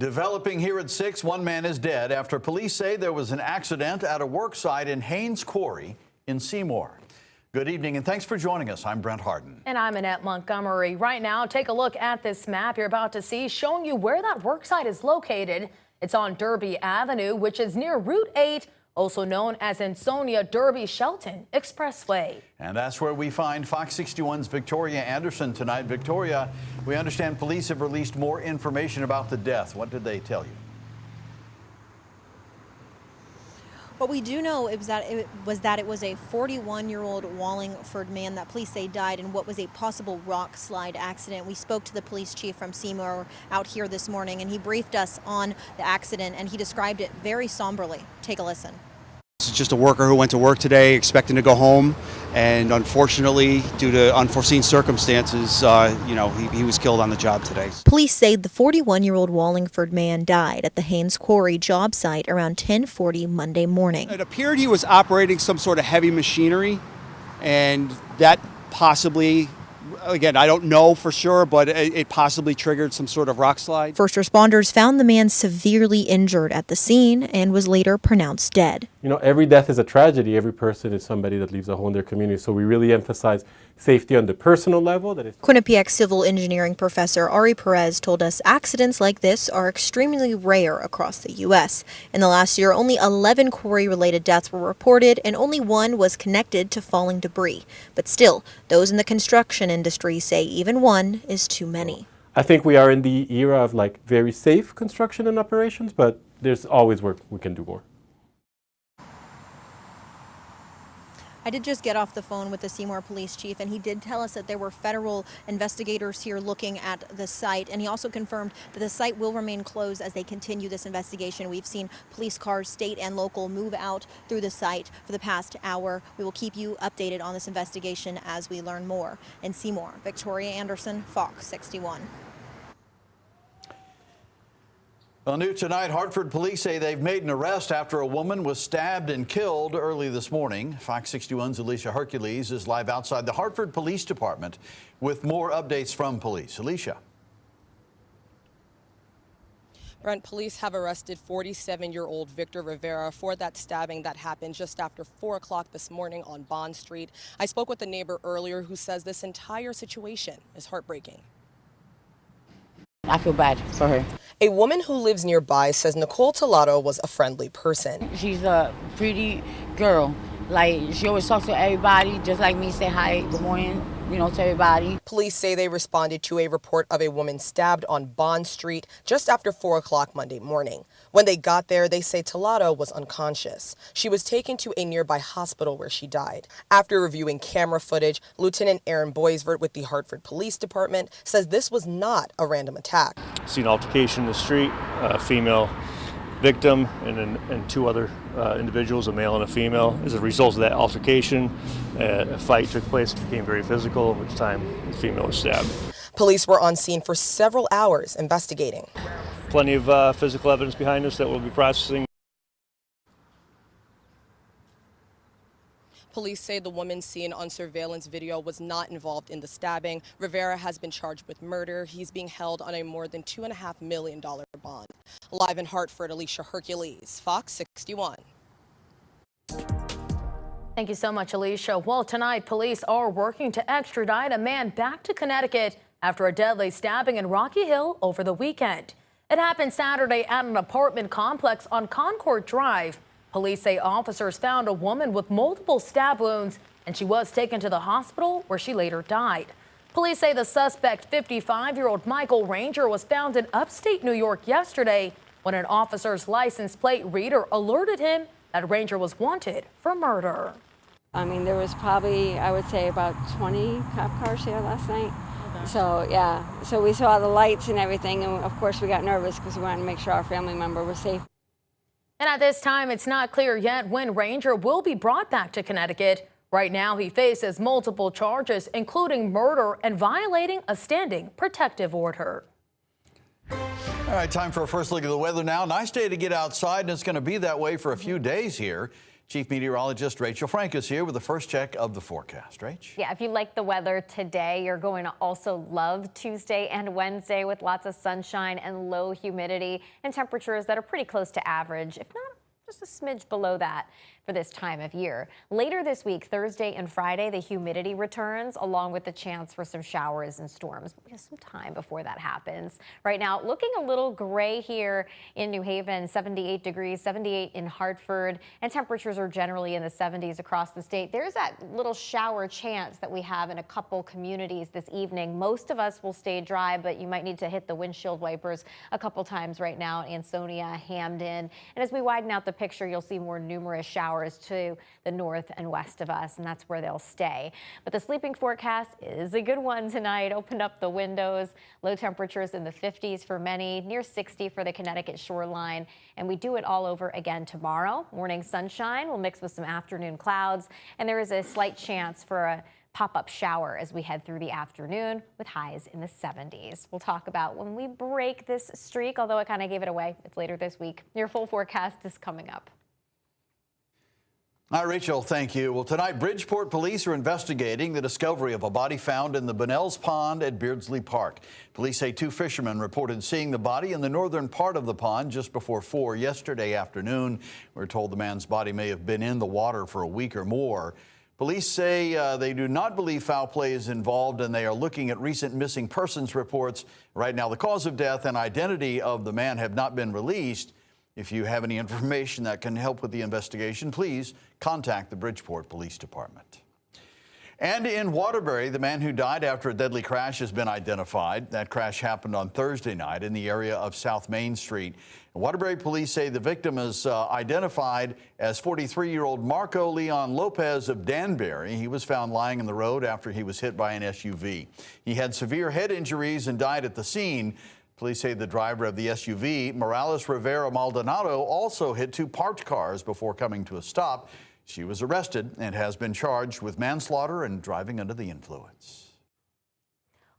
Developing here at 6, one man is dead after police say there was an accident at a work site in Haynes Quarry in Seymour. Good evening and thanks for joining us. I'm Brent Harden. And I'm Annette Montgomery. Right now, take a look at this map you're about to see showing you where that work site is located. It's on Derby Avenue, which is near Route 8, also known as Ansonia Derby Shelton Expressway. And that's where we find Fox 61's Victoria Anderson tonight. Victoria, we understand police have released more information about the death. What did they tell you? What we do know is that it was a 41-year-old Wallingford man that police say died in what was a possible rock slide accident. We spoke to the police chief from Seymour out here this morning, and he briefed us on the accident, and he described it very somberly. Take a listen. This is just a worker who went to work today expecting to go home, and unfortunately, due to unforeseen circumstances, he was killed on the job today. Police say the 41-year-old Wallingford man died at the Haynes Quarry job site around 10:40 Monday morning. It appeared he was operating some sort of heavy machinery, and that possibly, again, I don't know for sure, but it possibly triggered some sort of rock slide. First responders found the man severely injured at the scene and was later pronounced dead. You know, every death is a tragedy. Every person is somebody that leaves a hole in their community. So we really emphasize safety on the personal level. Quinnipiac civil engineering professor Ari Perez told us accidents like this are extremely rare across the U.S. In the last year, only 11 quarry-related deaths were reported, and only one was connected to falling debris. But still, those in the construction industry say even one is too many. I think we are in the era of very safe construction and operations, but there's always work we can do more. I did just get off the phone with the Seymour police chief, and he did tell us that there were federal investigators here looking at the site, and he also confirmed that the site will remain closed as they continue this investigation. We've seen police cars, state and local, move out through the site for the past hour. We will keep you updated on this investigation as we learn more. In Seymour, Victoria Anderson, Fox 61. Well, new tonight, Hartford police say they've made an arrest after a woman was stabbed and killed early this morning. Fox 61's Alicia Hercules is live outside the Hartford Police Department with more updates from police. Alicia. Brent, police have arrested 47-year-old Victor Rivera for that stabbing that happened just after 4 o'clock this morning on Bond Street. I spoke with a neighbor earlier who says this entire situation is heartbreaking. I feel bad for her. A woman who lives nearby says Nicole Tolato was a friendly person. She's a pretty girl. She always talks to everybody, just like me, say hi, good morning, to everybody. Police say they responded to a report of a woman stabbed on Bond Street just after 4 o'clock Monday morning. When they got there, they say Tolato was unconscious. She was taken to a nearby hospital where she died. After reviewing camera footage, Lieutenant Aaron Boisvert with the Hartford Police Department says this was not a random attack. Seen altercation in the street, a female victim and two other individuals, a male and a female. As a result of that altercation, a fight took place, became very physical, at which time the female was stabbed. Police were on scene for several hours investigating. Plenty of physical evidence behind us that we'll be processing. Police say the woman seen on surveillance video was not involved in the stabbing. Rivera has been charged with murder. He's being held on a more than $2.5 million bond. Live in Hartford, Alicia Hercules, Fox 61. Thank you so much, Alicia. Well, tonight, police are working to extradite a man back to Connecticut after a deadly stabbing in Rocky Hill over the weekend. It happened Saturday at an apartment complex on Concord Drive. Police say officers found a woman with multiple stab wounds, and she was taken to the hospital where she later died. Police say the suspect, 55-year-old Michael Ranger, was found in upstate New York yesterday when an officer's license plate reader alerted him that Ranger was wanted for murder. There was probably, I would say, about 20 cop cars here last night. Okay. So, yeah. So we saw the lights and everything, and of course we got nervous because we wanted to make sure our family member was safe. And at this time, it's not clear yet when Ranger will be brought back to Connecticut. Right now, he faces multiple charges, including murder and violating a standing protective order. All right, time for a first look at the weather now. Nice day to get outside, and it's going to be that way for a few days here. Chief Meteorologist Rachel Frank is here with the first check of the forecast. Rach? Yeah, if you like the weather today, you're going to also love Tuesday and Wednesday with lots of sunshine and low humidity and temperatures that are pretty close to average, if not just a smidge below that for this time of year. Later this week, Thursday and Friday, the humidity returns along with the chance for some showers and storms. We have some time before that happens. Right now, looking a little gray here in New Haven, 78 degrees, 78 in Hartford, and temperatures are generally in the 70s across the state. There's that little shower chance that we have in a couple communities this evening. Most of us will stay dry, but you might need to hit the windshield wipers a couple times right now in Ansonia, Hamden. And as we widen out the picture, you'll see more numerous showers to the north and west of us, and that's where they'll stay. But the sleeping forecast is a good one tonight. Open up the windows. Low temperatures in the 50s for many, near 60 for the Connecticut shoreline. And we do it all over again tomorrow. Morning sunshine will mix with some afternoon clouds, and there is a slight chance for a pop-up shower as we head through the afternoon with highs in the 70s. We'll talk about when we break this streak, although I kind of gave it away. It's later this week. Your full forecast is coming up. Hi, Rachel. Thank you. Well, tonight, Bridgeport police are investigating the discovery of a body found in the Bunnell's Pond at Beardsley Park. Police say 2 fishermen reported seeing the body in the northern part of the pond just before 4 yesterday afternoon. We're told the man's body may have been in the water for a week or more. Police say they do not believe foul play is involved, and they are looking at recent missing persons reports. Right now, the cause of death and identity of the man have not been released. If you have any information that can help with the investigation, please contact the Bridgeport Police Department. And in Waterbury, the man who died after a deadly crash has been identified. That crash happened on Thursday night in the area of South Main Street. Waterbury police say the victim is identified as 43-year-old Marco Leon Lopez of Danbury. He was found lying in the road after he was hit by an SUV. He had severe head injuries and died at the scene. Police say the driver of the SUV, Morales Rivera Maldonado, also hit 2 parked cars before coming to a stop. She was arrested and has been charged with manslaughter and driving under the influence.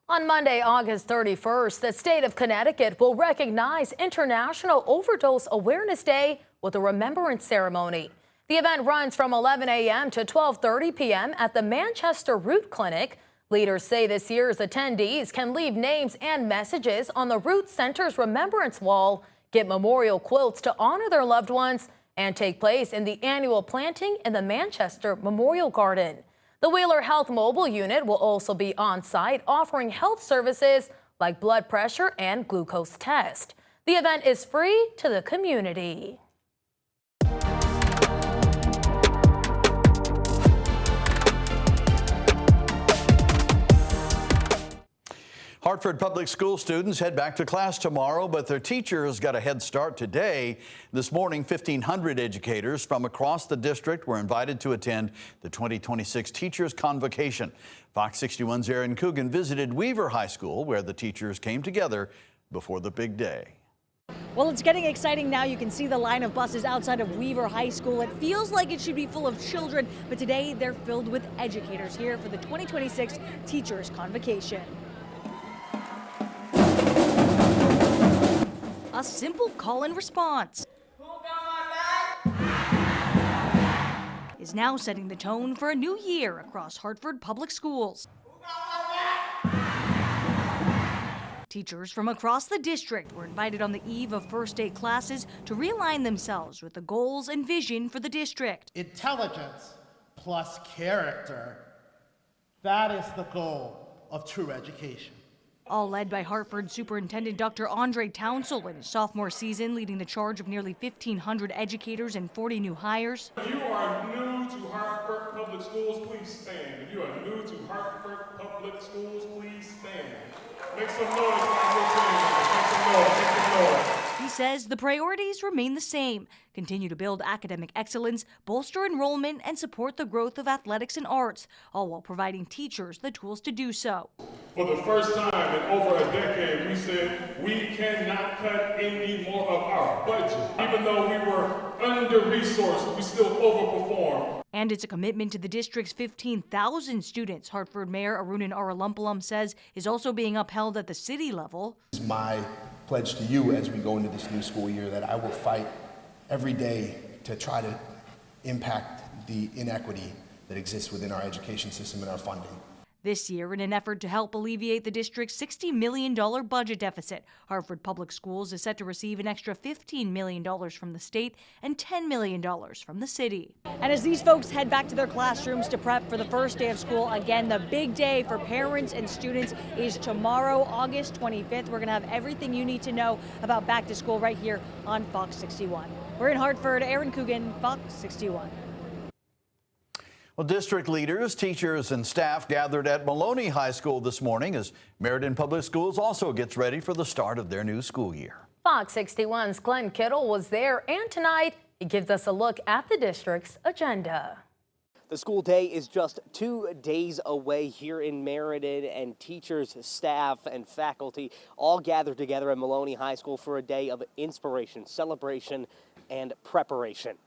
On Monday, August 31st, the state of Connecticut will recognize International Overdose Awareness Day with a remembrance ceremony. The event runs from 11 a.m. to 12:30 p.m. at the Manchester Root Clinic. Leaders say this year's attendees can leave names and messages on the Root Center's Remembrance Wall, get memorial quilts to honor their loved ones, and take place in the annual planting in the Manchester Memorial Garden. The Wheeler Health Mobile Unit will also be on site offering health services like blood pressure and glucose test. The event is free to the community. Hartford Public School students head back to class tomorrow, but their teachers got a head start today. This morning, 1,500 educators from across the district were invited to attend the 2026 Teachers Convocation. Fox 61's Aaron Coogan visited Weaver High School, where the teachers came together before the big day. Well, it's getting exciting now. You can see the line of buses outside of Weaver High School. It feels like it should be full of children, but today they're filled with educators here for the 2026 Teachers Convocation. A simple call and response is now setting the tone for a new year across Hartford Public Schools. Teachers from across the district were invited on the eve of first day classes to realign themselves with the goals and vision for the district. Intelligence plus character, that is the goal of true education. All led by Hartford Superintendent Dr. Andre Townsell in his sophomore season, leading the charge of nearly 1,500 educators and 40 new hires. If you are new to Hartford Public Schools, please stand. If you are new to Hartford Public Schools, please stand. Make some noise. Make some noise. Make some noise. He says the priorities remain the same. Continue to build academic excellence, bolster enrollment, and support the growth of athletics and arts, all while providing teachers the tools to do so. For the first time in over a decade, we said we cannot cut any more of our budget. Even though we were under-resourced, we still overperformed. And it's a commitment to the district's 15,000 students, Hartford Mayor Arunan Aralumpalam says is also being upheld at the city level. It's my pledge to you as we go into this new school year that I will fight every day to try to impact the inequity that exists within our education system and our funding. This year, in an effort to help alleviate the district's $60 million budget deficit, Hartford Public Schools is set to receive an extra $15 million from the state and $10 million from the city. And as these folks head back to their classrooms to prep for the first day of school, again, the big day for parents and students is tomorrow, August 25th. We're going to have everything you need to know about back to school right here on Fox 61. We're in Hartford. Aaron Coogan, Fox 61. Well, district leaders, teachers, and staff gathered at Maloney High School this morning as Meriden Public Schools also gets ready for the start of their new school year. Fox 61's Glenn Kittle was there, and tonight he gives us a look at the district's agenda. The school day is just 2 days away here in Meriden, and teachers, staff, and faculty all gathered together at Maloney High School for a day of inspiration, celebration, and preparation.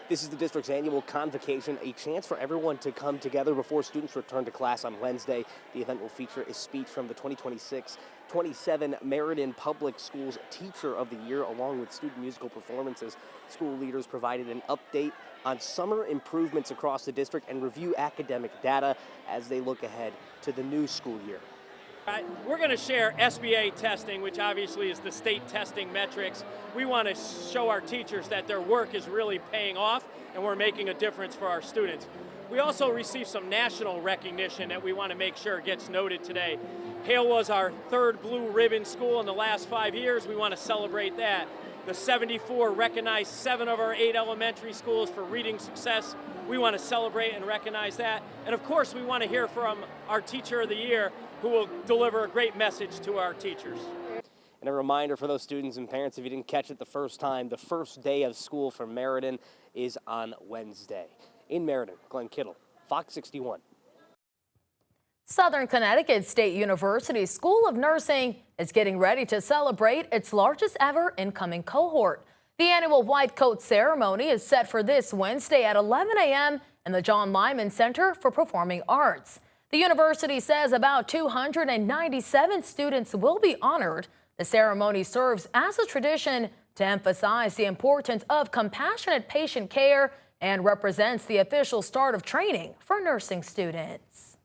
This is the district's annual convocation, a chance for everyone to come together before students return to class on Wednesday. The event will feature a speech from the 2026-27 Meriden Public Schools Teacher of the Year, along with student musical performances. School leaders provided an update on summer improvements across the district and review academic data as they look ahead to the new school year. We're going to share SBA testing, which obviously is the state testing metrics. We want to show our teachers that their work is really paying off and we're making a difference for our students. We also received some national recognition that we want to make sure gets noted today. Hale was our 3rd blue ribbon school in the last 5 years. We want to celebrate that. The 74 recognized 7 of our 8 elementary schools for reading success. We want to celebrate and recognize that. And of course, we want to hear from our Teacher of the Year, who will deliver a great message to our teachers. And a reminder for those students and parents, if you didn't catch it the first time, the first day of school for Meriden is on Wednesday. In Meriden, Glenn Kittle, Fox 61. Southern Connecticut State University School of Nursing is getting ready to celebrate its largest ever incoming cohort. The annual White Coat ceremony is set for this Wednesday at 11 a.m. in the John Lyman Center for Performing Arts. The university says about 297 students will be honored. The ceremony serves as a tradition to emphasize the importance of compassionate patient care and represents the official start of training for nursing students.